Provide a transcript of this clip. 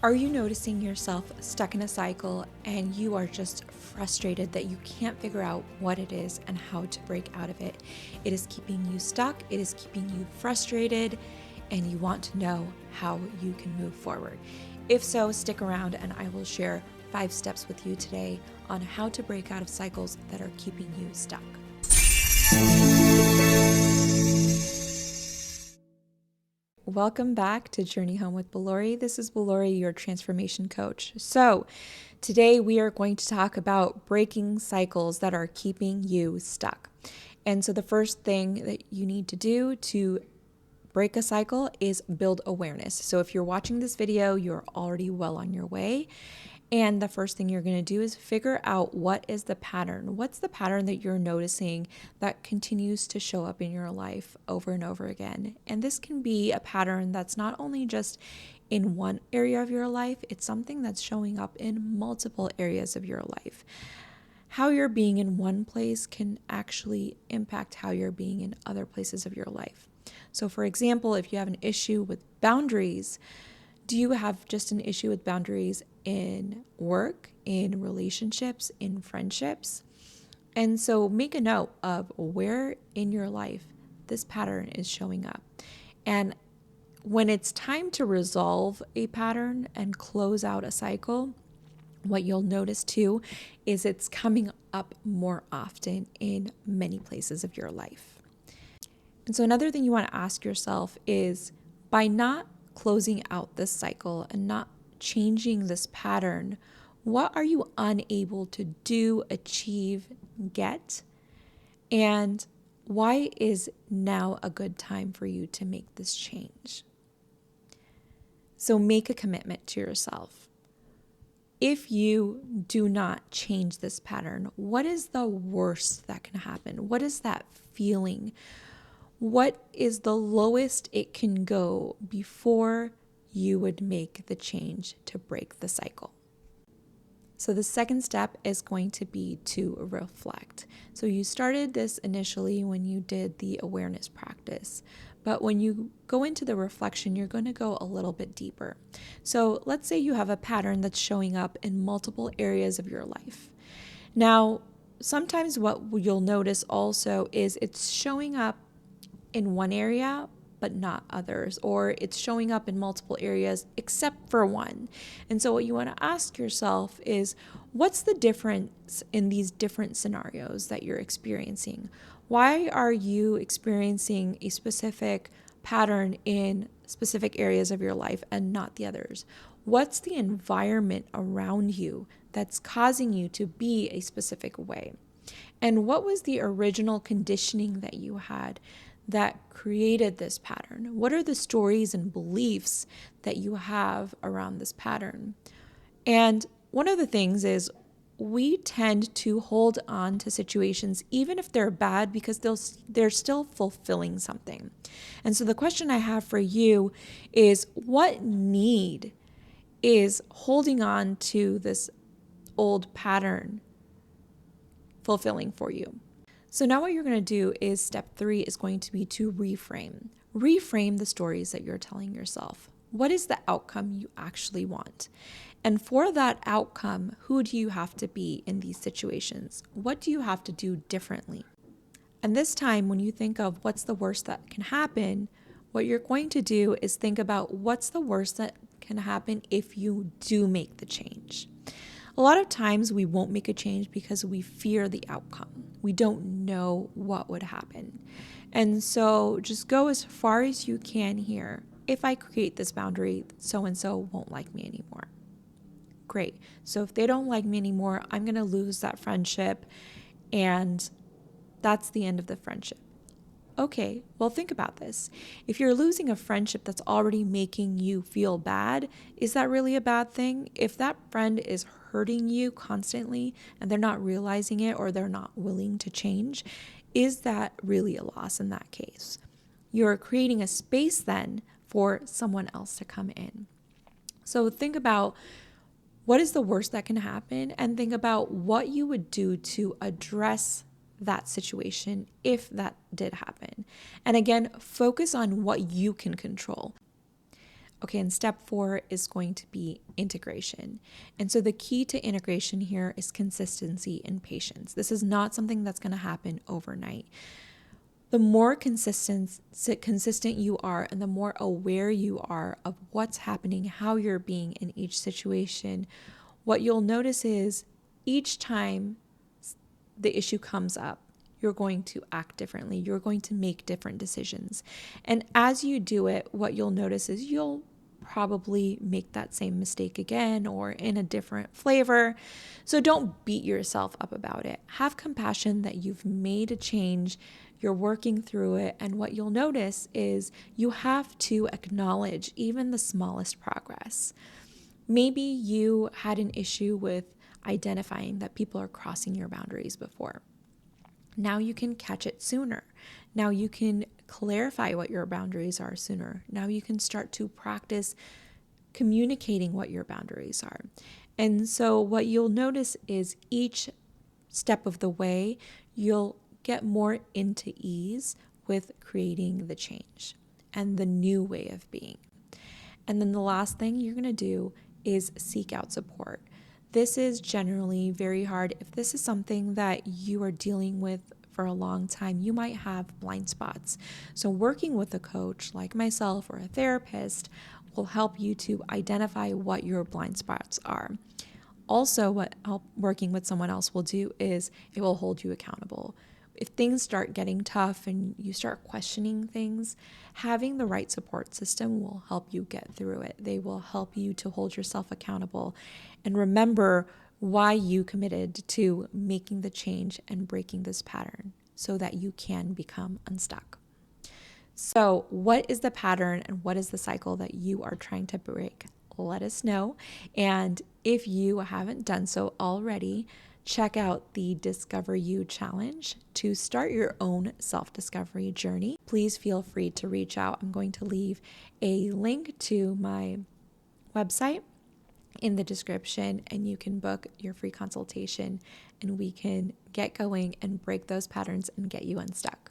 Are you noticing yourself stuck in a cycle and you are just frustrated that you can't figure out what it is and how to break out of it? It is keeping you stuck, it is keeping you frustrated, and you want to know how you can move forward. If so, stick around and I will share 5 steps with you today on how to break out of cycles that are keeping you stuck. Welcome back to Journey Home with Balori. This is Balori, your transformation coach. So, today we are going to talk about breaking cycles that are keeping you stuck. And so, the first thing that you need to do to break a cycle is build awareness. So, if you're watching this video, you're already well on your way. And the first thing you're going to do is figure out what is the pattern. What's the pattern that you're noticing that continues to show up in your life over and over again? And this can be a pattern that's not only just in one area of your life, it's something that's showing up in multiple areas of your life. How you're being in one place can actually impact how you're being in other places of your life. So, for example, if you have an issue with boundaries, do you have just an issue with boundaries in work, in relationships, in friendships? And so make a note of where in your life this pattern is showing up. And when it's time to resolve a pattern and close out a cycle, what you'll notice too is it's coming up more often in many places of your life. And so another thing you want to ask yourself is, by not closing out this cycle and not changing this pattern, what are you unable to do, achieve, get? And why is now a good time for you to make this change? So make a commitment to yourself. If you do not change this pattern, what is the worst that can happen? What is that feeling? What is the lowest it can go before you would make the change to break the cycle? So the second step is going to be to reflect. So you started this initially when you did the awareness practice, but when you go into the reflection, you're going to go a little bit deeper. So let's say you have a pattern that's showing up in multiple areas of your life. Now, sometimes what you'll notice also is it's showing up in one area, but not others, or it's showing up in multiple areas except for one. And so what you want to ask yourself is, what's the difference in these different scenarios that you're experiencing? Why are you experiencing a specific pattern in specific areas of your life and not the others? What's the environment around you that's causing you to be a specific way? And what was the original conditioning that you had that created this pattern? What are the stories and beliefs that you have around this pattern? And one of the things is we tend to hold on to situations even if they're bad because they're still fulfilling something. And so the question I have for you is, what need is holding on to this old pattern fulfilling for you? So now what you're going to do is step 3 is going to be to reframe. Reframe the stories that you're telling yourself. What is the outcome you actually want? And for that outcome, who do you have to be in these situations? What do you have to do differently? And this time, when you think of what's the worst that can happen, what you're going to do is think about what's the worst that can happen if you do make the change. A lot of times we won't make a change because we fear the outcome. We don't know what would happen. And so just go as far as you can here. If I create this boundary, so-and-so won't like me anymore. Great. So if they don't like me anymore, I'm going to lose that friendship, and that's the end of the friendship. Okay, well, think about this. If you're losing a friendship that's already making you feel bad, is that really a bad thing? If that friend is hurting you constantly and they're not realizing it or they're not willing to change, is that really a loss in that case? You're creating a space then for someone else to come in. So think about what is the worst that can happen and think about what you would do to address that situation if that did happen. And again, focus on what you can control. Okay, and step 4 is going to be integration. And so the key to integration here is consistency and patience. This is not something that's going to happen overnight. The more consistent you are and the more aware you are of what's happening, how you're being in each situation, what you'll notice is each time the issue comes up, you're going to act differently. You're going to make different decisions. And as you do it, what you'll notice is you'll probably make that same mistake again or in a different flavor. So don't beat yourself up about it. Have compassion that you've made a change, you're working through it, and what you'll notice is you have to acknowledge even the smallest progress. Maybe you had an issue with identifying that people are crossing your boundaries before. Now you can catch it sooner. Now you can clarify what your boundaries are sooner. Now you can start to practice communicating what your boundaries are. And so what you'll notice is each step of the way, you'll get more into ease with creating the change and the new way of being. And then the last thing you're going to do is seek out support. This is generally very hard. If this is something that you are dealing with for a long time, you might have blind spots. So working with a coach like myself or a therapist will help you to identify what your blind spots are. Also, what working with someone else will do is it will hold you accountable. If things start getting tough and you start questioning things, having the right support system will help you get through it. They will help you to hold yourself accountable and remember why you committed to making the change and breaking this pattern so that you can become unstuck. So, what is the pattern and what is the cycle that you are trying to break? Let us know. And if you haven't done so already, check out the Discover You Challenge to start your own self-discovery journey. Please feel free to reach out. I'm going to leave a link to my website in the description, and you can book your free consultation and we can get going and break those patterns and get you unstuck.